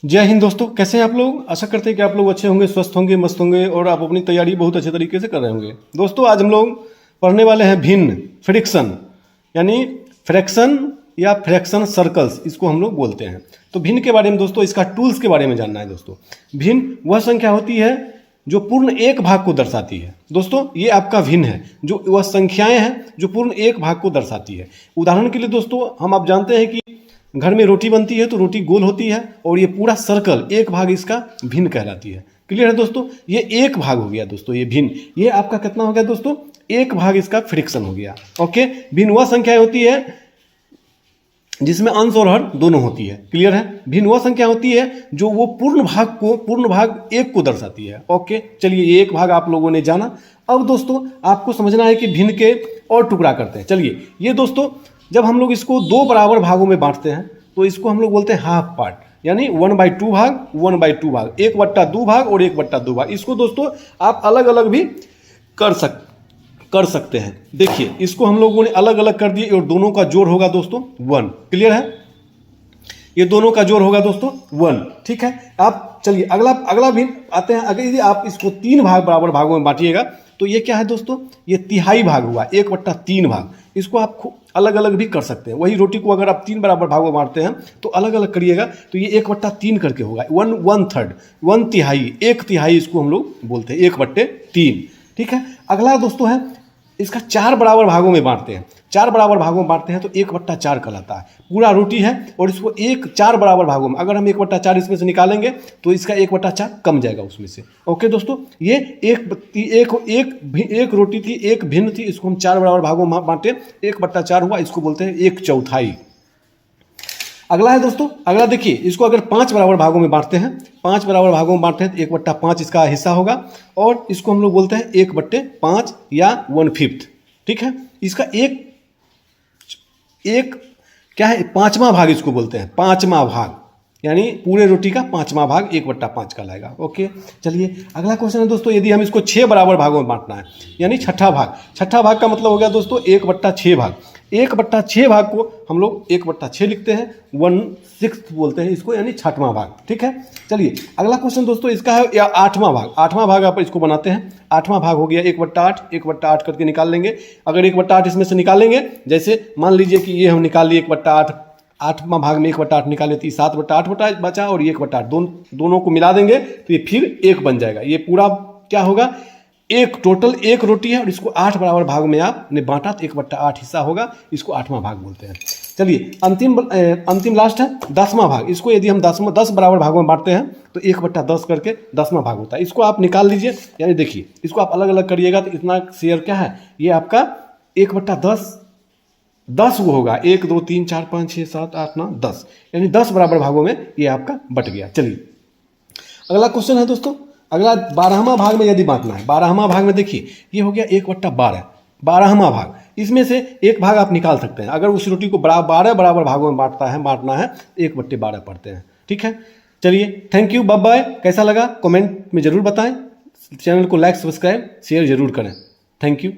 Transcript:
जय हिंद दोस्तों, कैसे हैं आप लोग। आशा करते हैं कि आप लोग अच्छे होंगे, स्वस्थ होंगे, मस्त होंगे और आप अपनी तैयारी बहुत अच्छे तरीके से कर रहे होंगे। दोस्तों आज हम लोग पढ़ने वाले हैं भिन्न, फ्रिक्शन, यानी फ्रैक्शन या फ्रैक्शन सर्कल्स, इसको हम लोग बोलते हैं। तो भिन्न के बारे में दोस्तों, इसका टूल्स के बारे में जानना है दोस्तों। भिन्न वह संख्या होती है जो पूर्ण एक भाग को दर्शाती है। दोस्तों ये आपका भिन्न है, जो वह संख्याएं हैं जो पूर्ण एक भाग को दर्शाती है। उदाहरण के लिए दोस्तों, हम आप जानते हैं कि घर में रोटी बनती है तो रोटी गोल होती है और ये पूरा सर्कल एक भाग इसका भिन्न कहलाती है। क्लियर है दोस्तों, ये एक भाग हो गया दोस्तों, ये भिन्न। ये आपका कितना हो गया दोस्तों, एक भाग इसका फ्रिक्शन हो गया। ओके, भिन्न वह संख्या होती है जिसमें अंश और हर दोनों होती है। क्लियर है, भिन्न वह संख्या होती है जो वो पूर्ण भाग एक को दर्शाती है। ओके, चलिए ये एक भाग आप लोगों ने जाना। अब दोस्तों आपको समझना है कि भिन्न के और टुकड़ा करते हैं। चलिए ये दोस्तों, जब हम लोग इसको दो बराबर भागों में बांटते हैं तो इसको हम लोग बोलते हैं हाफ पार्ट, यानी 1/2 भाग, 1/2 भाग, 1/2 भाग और 1/2 भाग। इसको दोस्तों आप अलग अलग भी कर सकते हैं। देखिए इसको हम लोगों ने अलग अलग कर दिए और दोनों का जोड़ होगा दोस्तों 1। क्लियर है, ये दोनों का जोड़ होगा दोस्तों 1। ठीक है, आप चलिए अगला भी आते हैं। अगर यदि आप इसको 3 भाग बराबर भागों में बांटिएगा तो ये क्या है दोस्तों, ये तिहाई भाग हुआ, 1/3 भाग। इसको आप अलग अलग भी कर सकते हैं। वही रोटी को अगर आप 3 बराबर भागों में बांटते हैं तो अलग अलग करिएगा तो ये 1/3 करके होगा। 1/3, 1 तिहाई, 1 तिहाई इसको हम लोग बोलते हैं, 1/3। ठीक है, अगला दोस्तों है इसका 4 बराबर भागों में बांटते हैं। 4 बराबर भागों में बांटते हैं तो 1/4 कहलाता है। पूरा रोटी है और इसको 4 बराबर भागों में, अगर हम 1/4 इसमें से निकालेंगे तो इसका 1/4 कम जाएगा उसमें से। ओके दोस्तों, ये एक रोटी थी, एक भिन्न थी, इसको हम 4 बराबर भागों में बांटे, 1/4 हुआ, इसको बोलते हैं 1/4। अगला है दोस्तों, अगला देखिए, इसको अगर 5 बराबर भागों में बांटते हैं, 5 बराबर भागों में बांटते हैं तो 1/5 इसका हिस्सा होगा और इसको हम लोग बोलते हैं 1/5 या 1/5। ठीक है, इसका एक क्या है, 5वां भाग इसको बोलते हैं, 5वां भाग, यानी पूरे रोटी का 5वां भाग 1/5 का लाएगा। ओके, चलिए अगला क्वेश्चन है दोस्तों, यदि हम इसको 6 बराबर भागों में बांटना है, यानी छठा भाग। छठा भाग का मतलब हो गया दोस्तों 1/6 भाग। 1/6 भाग को हम लोग 1/6 लिखते हैं, 1/6 बोलते हैं इसको, यानी 6वां भाग। ठीक है, चलिए अगला क्वेश्चन दोस्तों इसका है या 8वां भाग। 8वां भाग आप इसको बनाते हैं, 8वां भाग हो गया 1/8, 1/8 करके निकाल लेंगे। अगर 1/8 इसमें से निकालेंगे, जैसे मान लीजिए कि ये हम निकाल लिए 1/8, 8वां भाग में 1/8 निकाले तो 7/8 बचा और 1/8 दोनों को मिला देंगे तो ये फिर 1 बन जाएगा। ये पूरा क्या होगा, एक टोटल एक रोटी है और इसको 8 बराबर भाग में आपने बांटा तो 1/8 हिस्सा होगा, इसको 8वां भाग बोलते हैं। चलिए अंतिम लास्ट है 10वां भाग। इसको यदि हम 10 बराबर भागों में बांटते हैं तो 1/10 करके 10वां भाग होता है। इसको आप निकाल लीजिए, यानी देखिए इसको आप अलग अलग करिएगा तो इतना शेयर क्या है, ये आपका 1/10 वो होगा, 1 2 3 4 5 6 7 8 9 10, यानी 10 बराबर भागों में ये आपका बट गया। चलिए अगला क्वेश्चन है दोस्तों, अगला 12वां भाग में यदि बांटना है। 12वां भाग में देखिए ये हो गया 1/12, 12वां भाग। इसमें से एक भाग आप निकाल सकते हैं। अगर उस रोटी को 12 बराबर भागों में बांटना है 1/12 पढ़ते हैं। ठीक है, चलिए थैंक यू, बाय बाय। कैसा लगा कमेंट में जरूर बताएं। चैनल को लाइक, सब्सक्राइब, शेयर जरूर करें। Thank you.